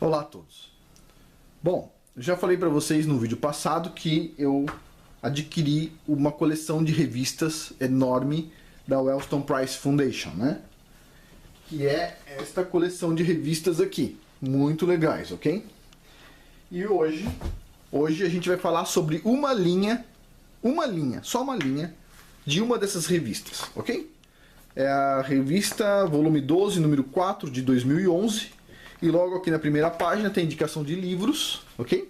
Olá a todos. Bom, já falei para vocês no vídeo passado que eu adquiri uma coleção de revistas enorme da Wellston Price Foundation, né? Que é esta coleção de revistas aqui, muito legais, ok? E hoje a gente vai falar sobre só uma linha de uma dessas revistas, ok? É a revista volume 12, número 4 de 2011. E logo aqui na primeira página tem indicação de livros, ok?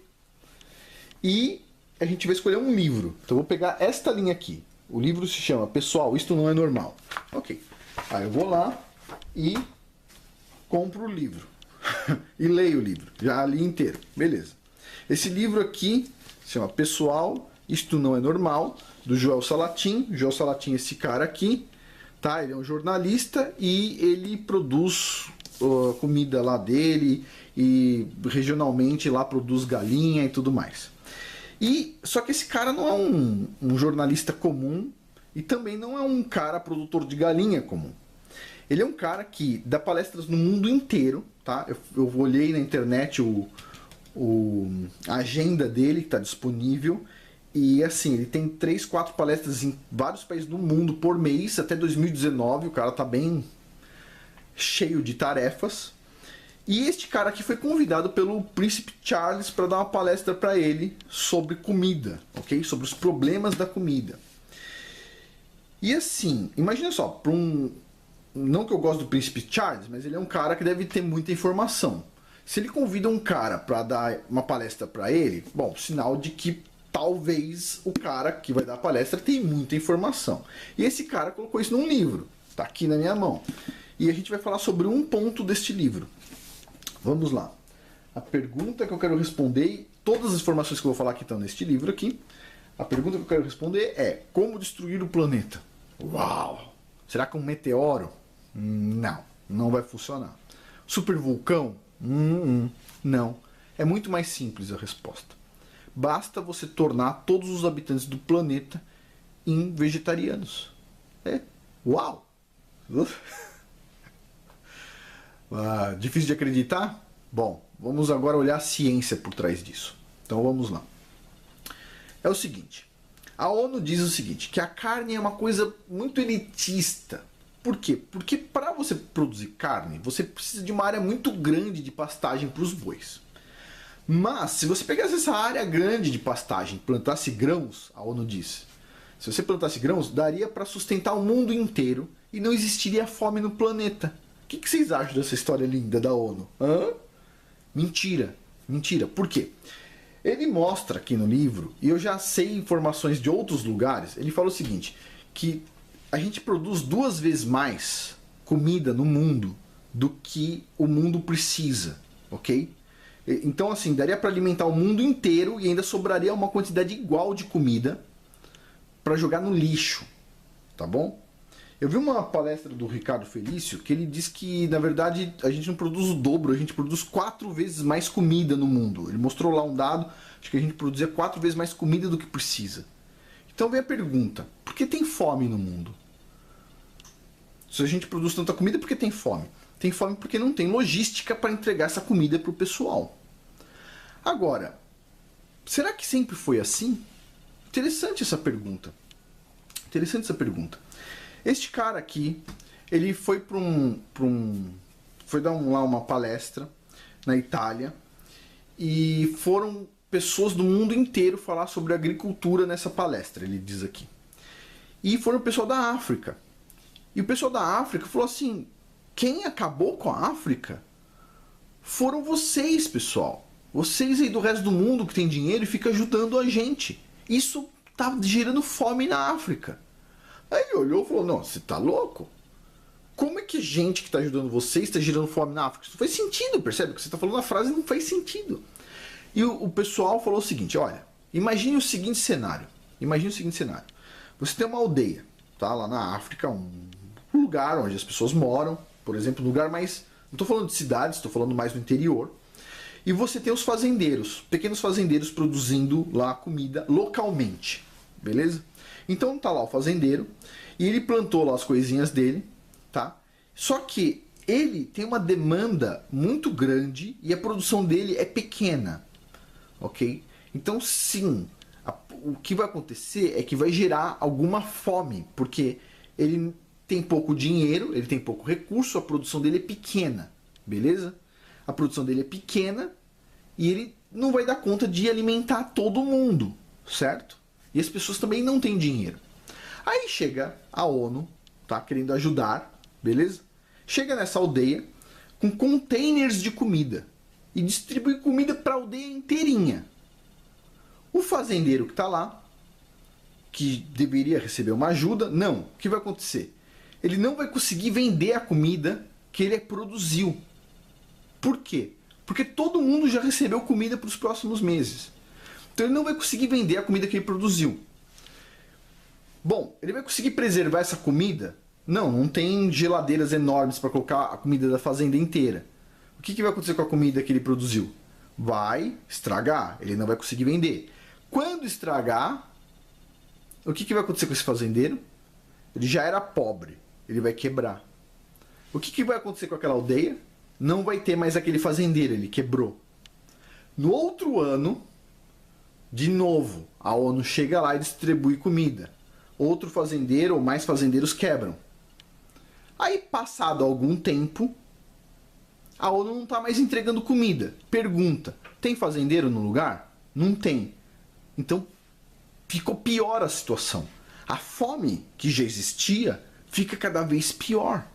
E a gente vai escolher um livro. Então eu vou pegar esta linha aqui. O livro se chama Pessoal, Isto Não É Normal. Ok. Aí eu vou lá e compro o livro. E leio o livro. Já li inteiro. Beleza. Esse livro aqui se chama Pessoal, Isto Não É Normal, do Joel Salatin. Joel Salatin é esse cara aqui. Tá? Ele é um jornalista e ele produz a comida lá dele e regionalmente lá produz galinha e tudo mais. E só que esse cara não é um jornalista comum e também não é um cara produtor de galinha comum. Ele é um cara que dá palestras no mundo inteiro, tá? Eu olhei na internet a agenda dele que está disponível e assim, ele tem 3, 4 palestras em vários países do mundo por mês até 2019. O cara tá bem cheio de tarefas. E este cara aqui foi convidado pelo Príncipe Charles para dar uma palestra para ele sobre comida, ok? Sobre os problemas da comida. E assim, imagina só, não que eu gosto do Príncipe Charles, mas ele é um cara que deve ter muita informação. Se ele convida um cara para dar uma palestra para ele, bom, sinal de que talvez o cara que vai dar a palestra tem muita informação. E esse cara colocou isso num livro, tá aqui na minha mão. E a gente vai falar sobre um ponto deste livro. Vamos lá. A pergunta que eu quero responder, todas as informações que eu vou falar aqui estão neste livro aqui. A pergunta que eu quero responder é: como destruir o planeta? Uau! Será que um meteoro? Não vai funcionar. Supervulcão? Não. É muito mais simples a resposta. Basta você tornar todos os habitantes do planeta em vegetarianos. Uau! Difícil de acreditar? Bom, vamos agora olhar a ciência por trás disso. Então vamos lá. É o seguinte, a ONU diz o seguinte, que a carne é uma coisa muito elitista. Por quê? Porque para você produzir carne, você precisa de uma área muito grande de pastagem para os bois. Mas se você pegasse essa área grande de pastagem, plantasse grãos, a ONU diz, se você plantasse grãos, daria para sustentar o mundo inteiro e não existiria fome no planeta. O que vocês acham dessa história linda da ONU? Mentira. Mentira. Por quê? Ele mostra aqui no livro, e eu já sei informações de outros lugares, ele fala o seguinte, que a gente produz 2 vezes mais comida no mundo do que o mundo precisa, ok? Então assim, daria para alimentar o mundo inteiro e ainda sobraria uma quantidade igual de comida para jogar no lixo, tá bom? Eu vi uma palestra do Ricardo Felício que ele diz que, na verdade, a gente não produz o dobro, a gente produz 4 vezes mais comida no mundo. Ele mostrou lá um dado, acho que a gente produzia 4 vezes mais comida do que precisa. Então vem a pergunta, por que tem fome no mundo? Se a gente produz tanta comida, por que tem fome? Tem fome porque não tem logística para entregar essa comida para o pessoal. Agora, será que sempre foi assim? Interessante essa pergunta. Interessante essa pergunta. Este cara aqui, ele foi foi dar lá uma palestra na Itália e foram pessoas do mundo inteiro falar sobre agricultura nessa palestra, ele diz aqui. E foram o pessoal da África. E o pessoal da África falou assim, quem acabou com a África foram vocês, pessoal. Vocês aí do resto do mundo que tem dinheiro e fica ajudando a gente. Isso tá gerando fome na África. Aí ele olhou e falou, não, você tá louco? Como é que gente que está ajudando vocês está gerando fome na África? Isso não faz sentido, percebe? O que você está falando na frase não faz sentido. E o pessoal falou o seguinte, olha, imagine o seguinte cenário. Imagine o seguinte cenário. Você tem uma aldeia, tá? Lá na África, um lugar onde as pessoas moram, por exemplo, um lugar mais... Não estou falando de cidades, estou falando mais do interior. E você tem os fazendeiros, pequenos fazendeiros produzindo lá comida localmente, beleza? Então tá lá o fazendeiro e ele plantou lá as coisinhas dele, tá? Só que ele tem uma demanda muito grande e a produção dele é pequena, ok? Então sim, o que vai acontecer é que vai gerar alguma fome, porque ele tem pouco dinheiro, ele tem pouco recurso, a produção dele é pequena, beleza? A produção dele é pequena e ele não vai dar conta de alimentar todo mundo, certo? E as pessoas também não têm dinheiro. Aí chega a ONU, tá querendo ajudar, beleza? Chega nessa aldeia com containers de comida e distribui comida para a aldeia inteirinha. O fazendeiro que está lá, que deveria receber uma ajuda, não. O que vai acontecer? Ele não vai conseguir vender a comida que ele produziu. Por quê? Porque todo mundo já recebeu comida para os próximos meses. Então ele não vai conseguir vender a comida que ele produziu. Bom, ele vai conseguir preservar essa comida? Não tem geladeiras enormes para colocar a comida da fazenda inteira. O que vai acontecer com a comida que ele produziu? Vai estragar, ele não vai conseguir vender. Quando estragar, o que vai acontecer com esse fazendeiro? Ele já era pobre, ele vai quebrar. O que vai acontecer com aquela aldeia? Não vai ter mais aquele fazendeiro, ele quebrou. No outro ano, de novo, a ONU chega lá e distribui comida. Outro fazendeiro ou mais fazendeiros quebram. Aí, passado algum tempo, a ONU não está mais entregando comida. Pergunta, tem fazendeiro no lugar? Não tem. Então, ficou pior a situação. A fome que já existia fica cada vez pior.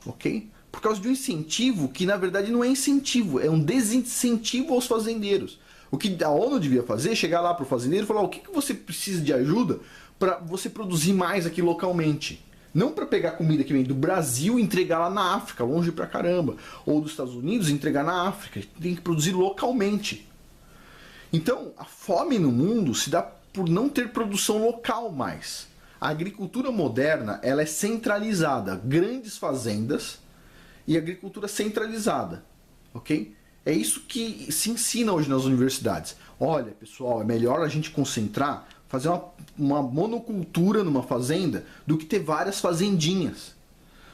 Ok? Por causa de um incentivo que, na verdade, não é incentivo, é um desincentivo aos fazendeiros. O que a ONU devia fazer é chegar lá para o fazendeiro e falar: o que você precisa de ajuda para você produzir mais aqui localmente? Não para pegar comida que vem do Brasil e entregar lá na África, longe pra caramba. Ou dos Estados Unidos e entregar na África. Tem que produzir localmente. Então, a fome no mundo se dá por não ter produção local mais. A agricultura moderna, ela é centralizada. Grandes fazendas e agricultura centralizada. Ok? É isso que se ensina hoje nas universidades. Olha, pessoal, é melhor a gente concentrar, fazer uma monocultura numa fazenda do que ter várias fazendinhas.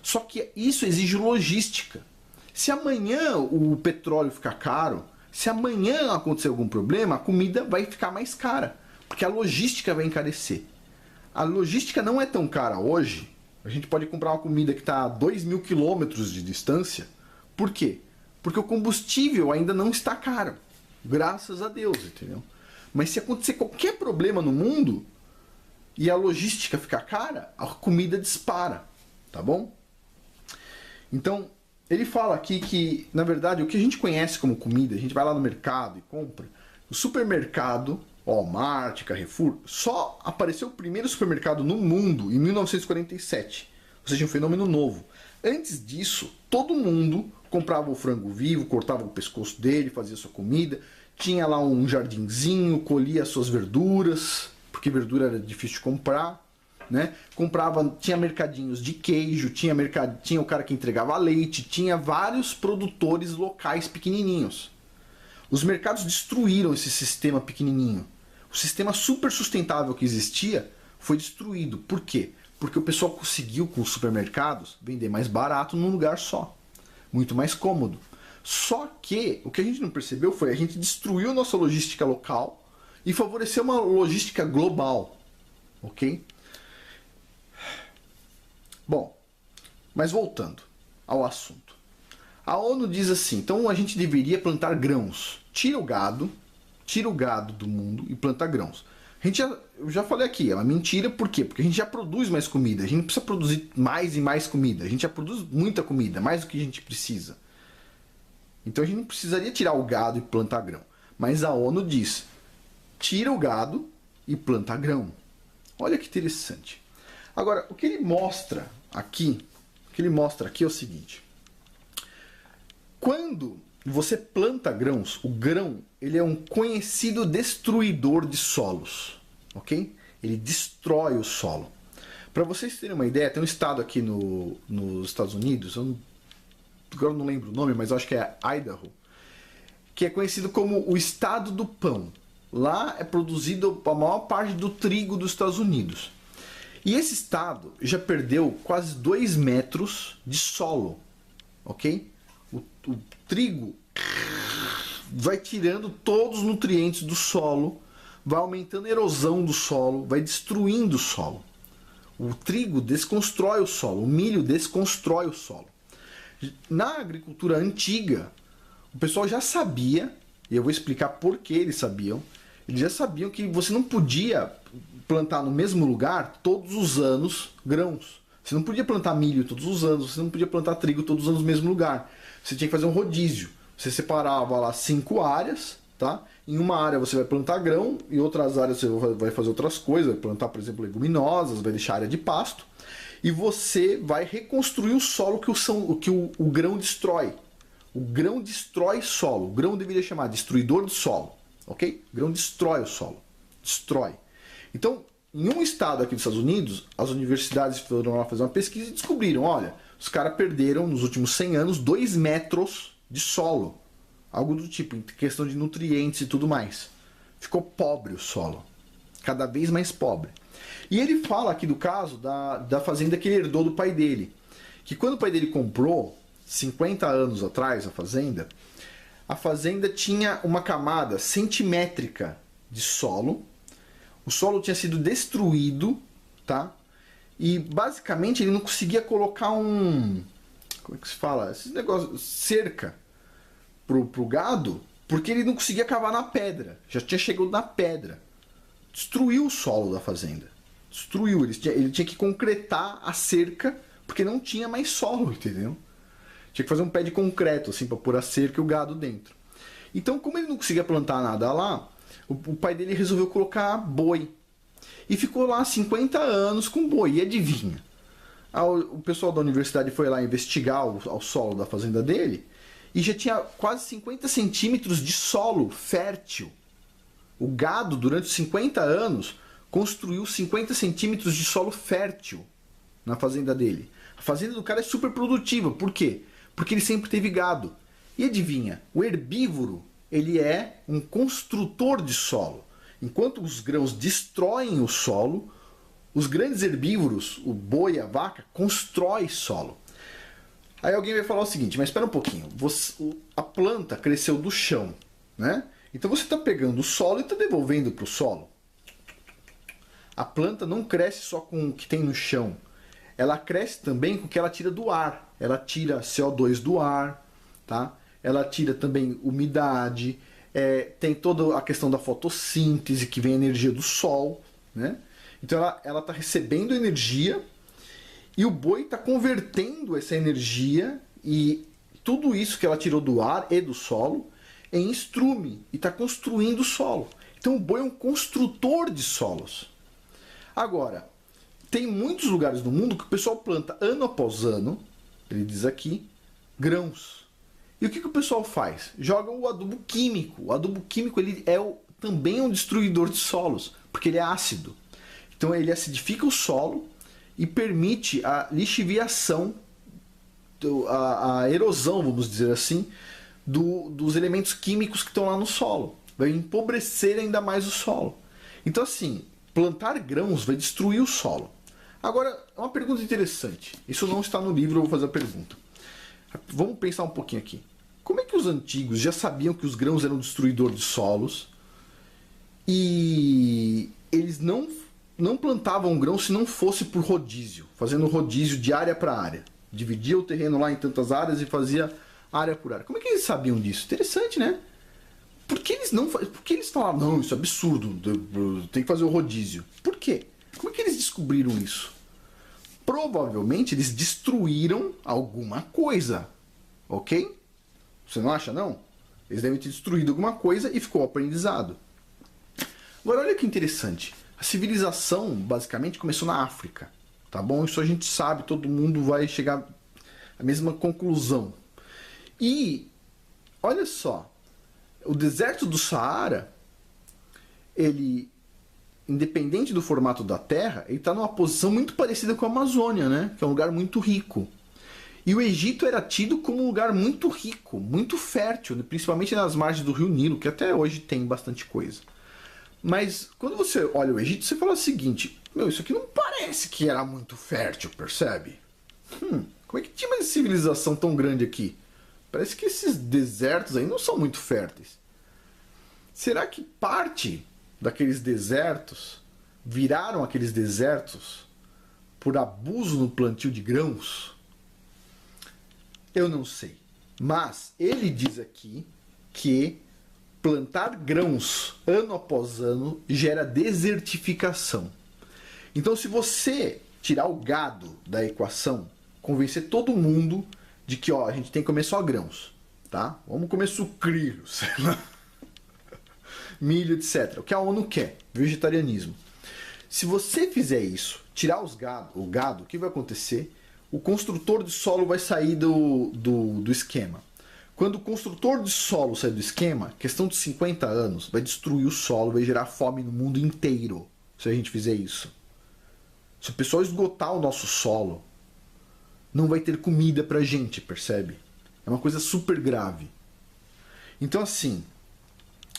Só que isso exige logística. Se amanhã o petróleo ficar caro, se amanhã acontecer algum problema, a comida vai ficar mais cara, porque a logística vai encarecer. A logística não é tão cara hoje. A gente pode comprar uma comida que está a 2.000 quilômetros de distância. Por quê? Porque o combustível ainda não está caro. Graças a Deus, entendeu? Mas se acontecer qualquer problema no mundo e a logística ficar cara, a comida dispara, tá bom? Então, ele fala aqui que, na verdade, o que a gente conhece como comida, a gente vai lá no mercado e compra. O supermercado, Walmart, Carrefour, só apareceu o primeiro supermercado no mundo em 1947. Ou seja, um fenômeno novo. Antes disso, todo mundo comprava o frango vivo, cortava o pescoço dele, fazia sua comida, tinha lá um jardinzinho, colhia suas verduras, porque verdura era difícil de comprar, né? Comprava, tinha mercadinhos de queijo, tinha o cara que entregava leite, tinha vários produtores locais pequenininhos. Os mercados destruíram esse sistema pequenininho. O sistema super sustentável que existia foi destruído. Por quê? Porque o pessoal conseguiu, com os supermercados, vender mais barato num lugar só. Muito mais cômodo. Só que o que a gente não percebeu foi a gente destruiu nossa logística local e favoreceu uma logística global. Ok? Bom, mas voltando ao assunto. A ONU diz assim, então a gente deveria plantar grãos. Tira o gado do mundo e planta grãos. Eu já falei aqui, é uma mentira, por quê? Porque a gente já produz mais comida, a gente não precisa produzir mais e mais comida, a gente já produz muita comida, mais do que a gente precisa. Então a gente não precisaria tirar o gado e plantar grão. Mas a ONU diz, tira o gado e planta grão. Olha que interessante. Agora, o que ele mostra aqui é o seguinte. Quando você planta grãos, o grão ele é um conhecido destruidor de solos, ok? Ele destrói o solo. Para vocês terem uma ideia, tem um estado aqui nos Estados Unidos, agora eu não lembro o nome, mas eu acho que é Idaho, que é conhecido como o estado do pão. Lá é produzido a maior parte do trigo dos Estados Unidos. E esse estado já perdeu quase 2 metros de solo. ok? O trigo vai tirando todos os nutrientes do solo, vai aumentando a erosão do solo, vai destruindo o solo. O trigo desconstrói o solo, o milho desconstrói o solo. Na agricultura antiga, o pessoal já sabia, e eu vou explicar por que eles sabiam. Eles já sabiam que você não podia plantar no mesmo lugar todos os anos grãos. Você não podia plantar milho todos os anos, você não podia plantar trigo todos os anos no mesmo lugar. Você tinha que fazer um rodízio. Você separava lá 5 áreas, tá? Em uma área você vai plantar grão, em outras áreas você vai fazer outras coisas, vai plantar, por exemplo, leguminosas, vai deixar área de pasto, e você vai reconstruir o solo que o grão destrói. O grão destrói solo. O grão deveria chamar destruidor do solo, ok? O grão destrói o solo. Destrói. Então, em um estado aqui dos Estados Unidos, as universidades foram lá fazer uma pesquisa e descobriram, olha, os caras perderam nos últimos 100 anos 2 metros de solo. Algo do tipo, em questão de nutrientes e tudo mais. Ficou pobre o solo. Cada vez mais pobre. E ele fala aqui do caso da fazenda que ele herdou do pai dele. Que quando o pai dele comprou, 50 anos atrás, a fazenda tinha uma camada centimétrica de solo. O solo tinha sido destruído, tá? E basicamente ele não conseguia colocar como é que se fala? Esses negócios, cerca pro gado, porque ele não conseguia cavar na pedra. Já tinha chegado na pedra. Destruiu o solo da fazenda. Destruiu. Ele tinha que concretar a cerca, porque não tinha mais solo, entendeu? Tinha que fazer um pé de concreto, assim, para pôr a cerca e o gado dentro. Então, como ele não conseguia plantar nada lá, o pai dele resolveu colocar boi. E ficou lá 50 anos com boi. E adivinha? O pessoal da universidade foi lá investigar o solo da fazenda dele e já tinha quase 50 centímetros de solo fértil. O gado, durante 50 anos, construiu 50 centímetros de solo fértil na fazenda dele. A fazenda do cara é super produtiva. Por quê? Porque ele sempre teve gado. E adivinha? O herbívoro, ele é um construtor de solo. Enquanto os grãos destroem o solo, os grandes herbívoros, o boi e a vaca, constroem solo. Aí alguém vai falar o seguinte, mas espera um pouquinho, a planta cresceu do chão, né? Então você está pegando o solo e está devolvendo para o solo. A planta não cresce só com o que tem no chão, ela cresce também com o que ela tira do ar. Ela tira CO2 do ar, tá? Ela tira também umidade, tem toda a questão da fotossíntese, que vem a energia do sol, né? Então ela está recebendo energia e o boi está convertendo essa energia e tudo isso que ela tirou do ar e do solo em estrume e está construindo o solo. Então o boi é um construtor de solos. Agora, tem muitos lugares no mundo que o pessoal planta ano após ano, ele diz aqui, grãos. E o que o pessoal faz? Joga o adubo químico. O adubo químico ele também é um destruidor de solos, porque ele é ácido. Então ele acidifica o solo e permite a lixiviação, a erosão, vamos dizer assim, dos elementos químicos que estão lá no solo. Vai empobrecer ainda mais o solo. Então assim, plantar grãos vai destruir o solo. Agora, uma pergunta interessante. Isso não está no livro, eu vou fazer a pergunta. Vamos pensar um pouquinho aqui. Como é que os antigos já sabiam que os grãos eram destruidor de solos e eles não plantavam grão se não fosse por rodízio, fazendo rodízio de área para área? Dividia o terreno lá em tantas áreas e fazia área por área. Como é que eles sabiam disso? Interessante, né? Por que eles falavam, não, isso é absurdo, tem que fazer o rodízio? Por quê? Como é que eles descobriram isso? Provavelmente eles destruíram alguma coisa, ok? Você não acha, não? Eles devem ter destruído alguma coisa e ficou o aprendizado. Agora, olha que interessante. A civilização, basicamente, começou na África, tá bom? Isso a gente sabe, todo mundo vai chegar à mesma conclusão. E, olha só, o deserto do Saara, ele, independente do formato da Terra, ele está numa posição muito parecida com a Amazônia, né? Que é um lugar muito rico. E o Egito era tido como um lugar muito rico, muito fértil, principalmente nas margens do Rio Nilo, que até hoje tem bastante coisa. Mas quando você olha o Egito, você fala o seguinte, meu, isso aqui não parece que era muito fértil, percebe? Como é que tinha uma civilização tão grande aqui? Parece que esses desertos aí não são muito férteis. Será que parte daqueles desertos viraram aqueles desertos por abuso no plantio de grãos? Eu não sei. Mas ele diz aqui que plantar grãos ano após ano gera desertificação. Então, se você tirar o gado da equação, convencer todo mundo de que a gente tem que comer só grãos, tá? Vamos comer sucrilhos, sei lá, milho, etc. O que a ONU quer? Vegetarianismo. Se você fizer isso, tirar o gado, o que vai acontecer? O construtor de solo vai sair do esquema. Quando o construtor de solo sair do esquema, questão de 50 anos, vai destruir o solo, vai gerar fome no mundo inteiro, se a gente fizer isso. Se o pessoal esgotar o nosso solo, não vai ter comida pra gente, percebe? É uma coisa super grave. Então, assim,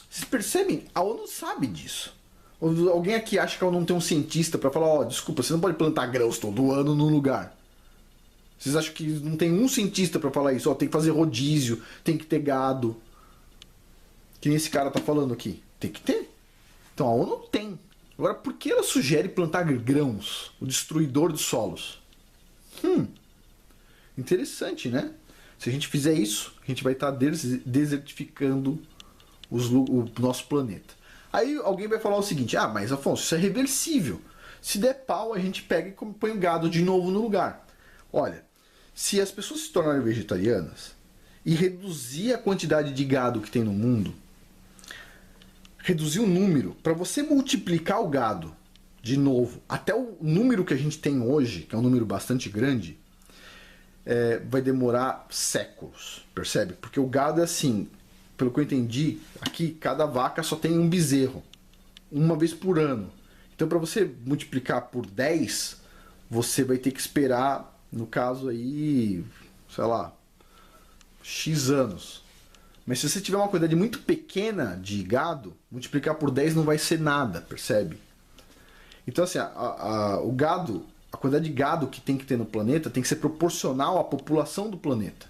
vocês percebem? A ONU sabe disso. Alguém aqui acha que a ONU não tem um cientista pra falar, desculpa, você não pode plantar grãos todo ano num lugar. Vocês acham que não tem um cientista pra falar isso? Tem que fazer rodízio, tem que ter gado. Que nem esse cara tá falando aqui. Tem que ter. Então a ONU tem. Agora, por que ela sugere plantar grãos? O destruidor dos solos. Interessante, né? Se a gente fizer isso, a gente vai estar desertificando o nosso planeta. Aí alguém vai falar o seguinte, mas Afonso, isso é reversível. Se der pau, a gente pega e põe o gado de novo no lugar. Olha, se as pessoas se tornarem vegetarianas e reduzir a quantidade de gado que tem no mundo, reduzir o número, para você multiplicar o gado de novo, até o número que a gente tem hoje, que é um número bastante grande, vai demorar séculos, percebe? Porque o gado é assim, pelo que eu entendi, aqui cada vaca só tem um bezerro, uma vez por ano. Então para você multiplicar por 10, você vai ter que esperar, no caso aí, sei lá, X anos. Mas se você tiver uma quantidade muito pequena de gado, multiplicar por 10 não vai ser nada, percebe? Então assim, o gado, a quantidade de gado que tem que ter no planeta tem que ser proporcional à população do planeta.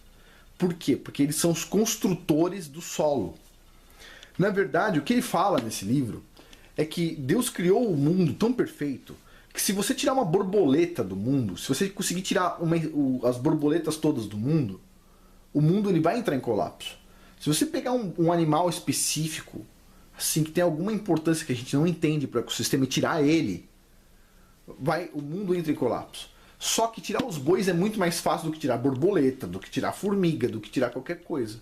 Por quê? Porque eles são os construtores do solo. Na verdade, o que ele fala nesse livro é que Deus criou o mundo tão perfeito que se você tirar uma borboleta do mundo, se você conseguir tirar as borboletas todas do mundo, o mundo ele vai entrar em colapso. Se você pegar um animal específico, assim, que tem alguma importância que a gente não entende para o ecossistema e tirar ele, o mundo entra em colapso. Só que tirar os bois é muito mais fácil do que tirar borboleta, do que tirar formiga, do que tirar qualquer coisa.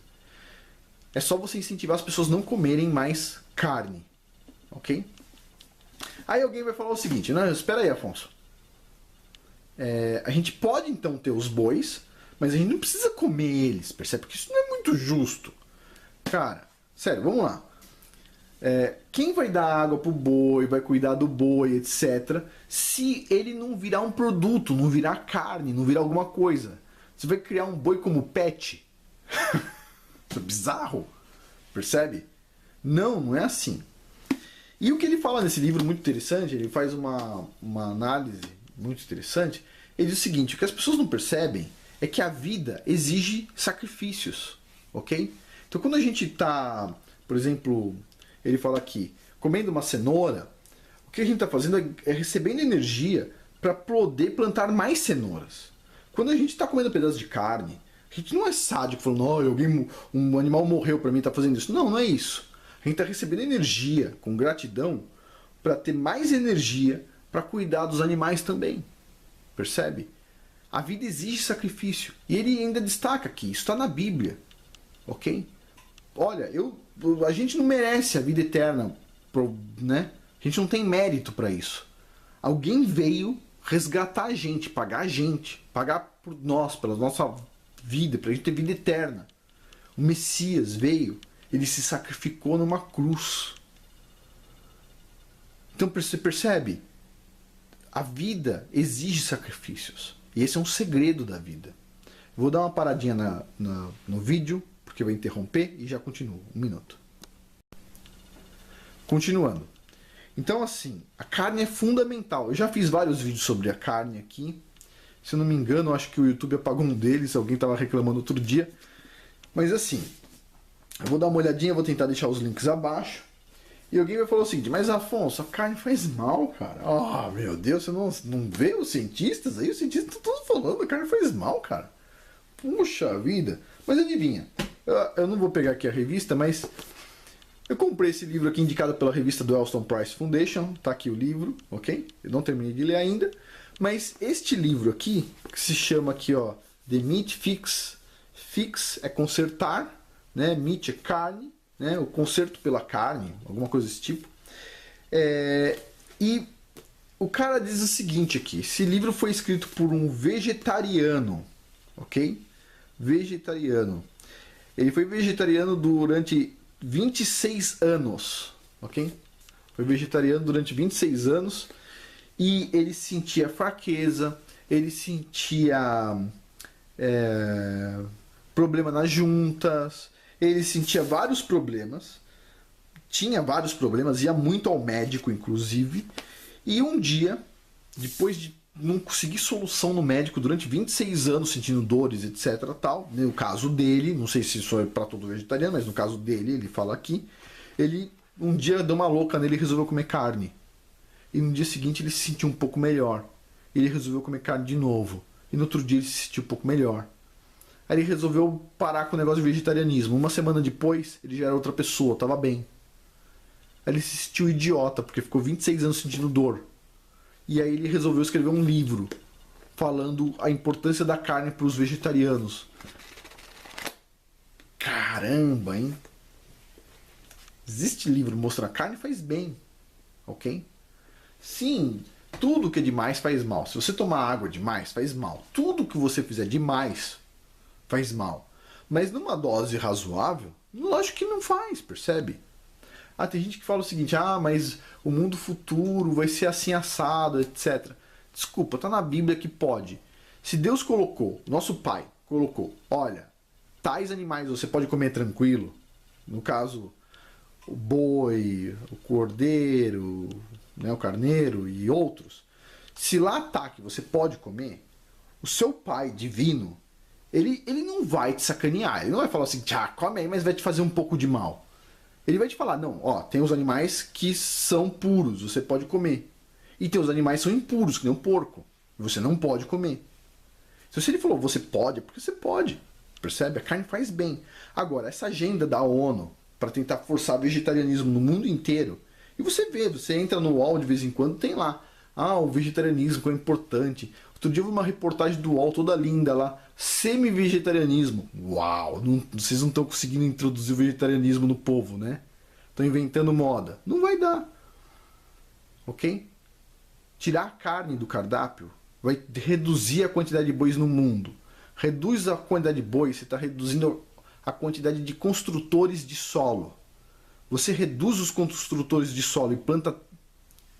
É só você incentivar as pessoas a não comerem mais carne. Ok? Aí alguém vai falar o seguinte, não, espera aí, Afonso. A gente pode então ter os bois, mas a gente não precisa comer eles, percebe? Porque isso não é muito justo. Cara, sério, vamos lá. Quem vai dar água pro boi, vai cuidar do boi, etc., se ele não virar um produto, não virar carne, não virar alguma coisa? Você vai criar um boi como pet? Isso é bizarro, percebe? Não é assim. E o que ele fala nesse livro muito interessante, ele faz uma análise muito interessante, ele diz o seguinte, o que as pessoas não percebem é que a vida exige sacrifícios, ok? Então quando a gente está, por exemplo, ele fala aqui, comendo uma cenoura, o que a gente está fazendo é recebendo energia para poder plantar mais cenouras. Quando a gente está comendo um pedaço de carne, a gente não é sádico falando, um animal morreu para mim, está fazendo isso. Não é isso. A gente está recebendo energia com gratidão para ter mais energia para cuidar dos animais também. Percebe? A vida exige sacrifício. E ele ainda destaca aqui, isso está na Bíblia. Ok? Olha, a gente não merece a vida eterna, né? A gente não tem mérito para isso. Alguém veio resgatar a gente, pagar por nós, pela nossa vida, para a gente ter vida eterna. O Messias veio, ele se sacrificou numa cruz. Então você percebe? A vida exige sacrifícios. E esse é um segredo da vida. Vou dar uma paradinha no vídeo, porque vai interromper e já continuo. 1 minuto. Continuando. Então assim, a carne é fundamental. Eu já fiz vários vídeos sobre a carne aqui. Se eu não me engano, eu acho que o YouTube apagou um deles, alguém estava reclamando outro dia. Mas assim, eu vou dar uma olhadinha, vou tentar deixar os links abaixo. E alguém me falou o seguinte, mas Afonso, a carne faz mal, cara. Ah, meu Deus, você não vê os cientistas aí? Os cientistas estão todos falando, a carne faz mal, cara. Puxa vida. Mas adivinha, eu não vou pegar aqui a revista, mas eu comprei esse livro aqui indicado pela revista do Elston Price Foundation. Tá aqui o livro, ok? Eu não terminei de ler ainda. Mas este livro aqui, que se chama aqui, ó, The Meat Fix. Fix é consertar, né? Meat é carne. Né, o conserto pela carne, alguma coisa desse tipo. E o cara diz o seguinte aqui: esse livro foi escrito por um vegetariano, ok? Vegetariano. Ele foi vegetariano durante 26 anos, ok? Foi vegetariano durante 26 anos e ele sentia fraqueza, ele sentia problema nas juntas. Ele sentia vários problemas, tinha vários problemas, ia muito ao médico, inclusive. E um dia, depois de não conseguir solução no médico durante 26 anos, sentindo dores, etc. tal, no caso dele, não sei se isso é para todo vegetariano, mas no caso dele, ele fala aqui, ele um dia deu uma louca nele e resolveu comer carne. E no dia seguinte ele se sentiu um pouco melhor. Ele resolveu comer carne de novo. E no outro dia ele se sentiu um pouco melhor. Aí ele resolveu parar com o negócio de vegetarianismo. Uma semana depois, ele já era outra pessoa, estava bem. Aí ele se sentiu idiota, porque ficou 26 anos sentindo dor. E aí ele resolveu escrever um livro falando a importância da carne para os vegetarianos. Caramba, hein? Existe livro mostrando a carne faz bem, ok? Sim, tudo que é demais faz mal. Se você tomar água demais, faz mal. Tudo que você fizer demais faz mal. Mas numa dose razoável, lógico que não faz, percebe? Ah, tem gente que fala o seguinte, mas o mundo futuro vai ser assim assado, etc. Desculpa, tá na Bíblia que pode. Se Deus colocou, nosso pai colocou, olha, tais animais você pode comer tranquilo, no caso, o boi, o cordeiro, né, o carneiro e outros. Se lá tá que você pode comer, o seu pai divino, ele não vai te sacanear. Ele não vai falar assim, come aí, mas vai te fazer um pouco de mal. Ele vai te falar, não, tem os animais que são puros, você pode comer. E tem os animais que são impuros, que nem o porco. Você não pode comer. Então, se ele falou, você pode, é porque você pode. Percebe? A carne faz bem. Agora, essa agenda da ONU para tentar forçar vegetarianismo no mundo inteiro, e você vê, você entra no UOL de vez em quando, tem lá, o vegetarianismo é importante. Outro dia eu vi uma reportagem do UOL toda linda lá, semi-vegetarianismo. Uau, vocês não estão conseguindo introduzir o vegetarianismo no povo, né? Estão inventando moda. Não vai dar. Ok? Tirar a carne do cardápio vai reduzir a quantidade de bois no mundo. Reduz a quantidade de bois, você está reduzindo a quantidade de construtores de solo. Você reduz os construtores de solo e planta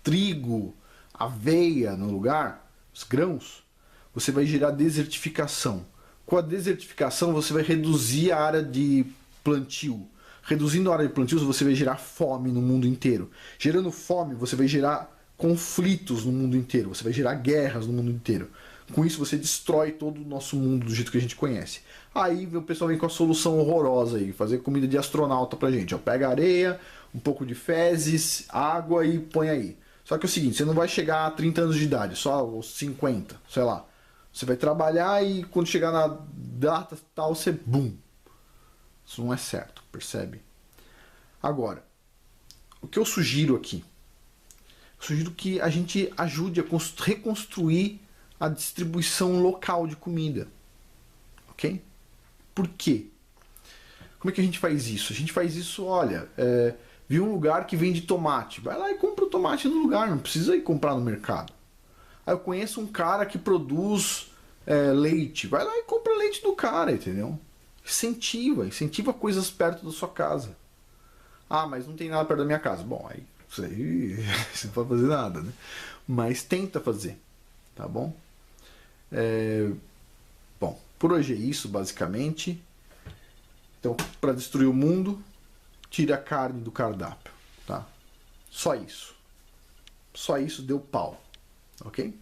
trigo, aveia no lugar, os grãos, você vai gerar desertificação. Com a desertificação, você vai reduzir a área de plantio. Reduzindo a área de plantio, você vai gerar fome no mundo inteiro. Gerando fome, você vai gerar conflitos no mundo inteiro. Você vai gerar guerras no mundo inteiro. Com isso, você destrói todo o nosso mundo do jeito que a gente conhece. Aí o pessoal vem com a solução horrorosa aí, fazer comida de astronauta pra gente. Pega areia, um pouco de fezes, água e põe aí. Só que é o seguinte, você não vai chegar a 30 anos de idade, só aos 50, sei lá. Você vai trabalhar e quando chegar na data tal, você bum. Isso não é certo, percebe? Agora, o que eu sugiro aqui? Eu sugiro que a gente ajude a reconstruir a distribuição local de comida. Ok? Por quê? Como é que a gente faz isso? A gente faz isso, olha, viu um lugar que vende tomate. Vai lá e compra o tomate no lugar, não precisa ir comprar no mercado. Aí eu conheço um cara que produz leite. Vai lá e compra leite do cara, entendeu? Incentiva coisas perto da sua casa. Mas não tem nada perto da minha casa. Bom, aí isso aí você não pode fazer nada, né? Mas tenta fazer, tá bom? Bom, por hoje é isso, basicamente. Então, para destruir o mundo, tire a carne do cardápio, tá? Só isso. Só isso deu pau, ok?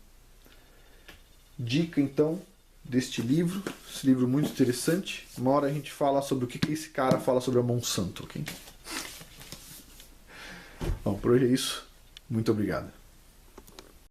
dica então deste livro, esse livro muito interessante. Uma hora a gente fala sobre o que esse cara fala sobre a Monsanto, ok? Bom, por hoje é isso. Muito obrigado.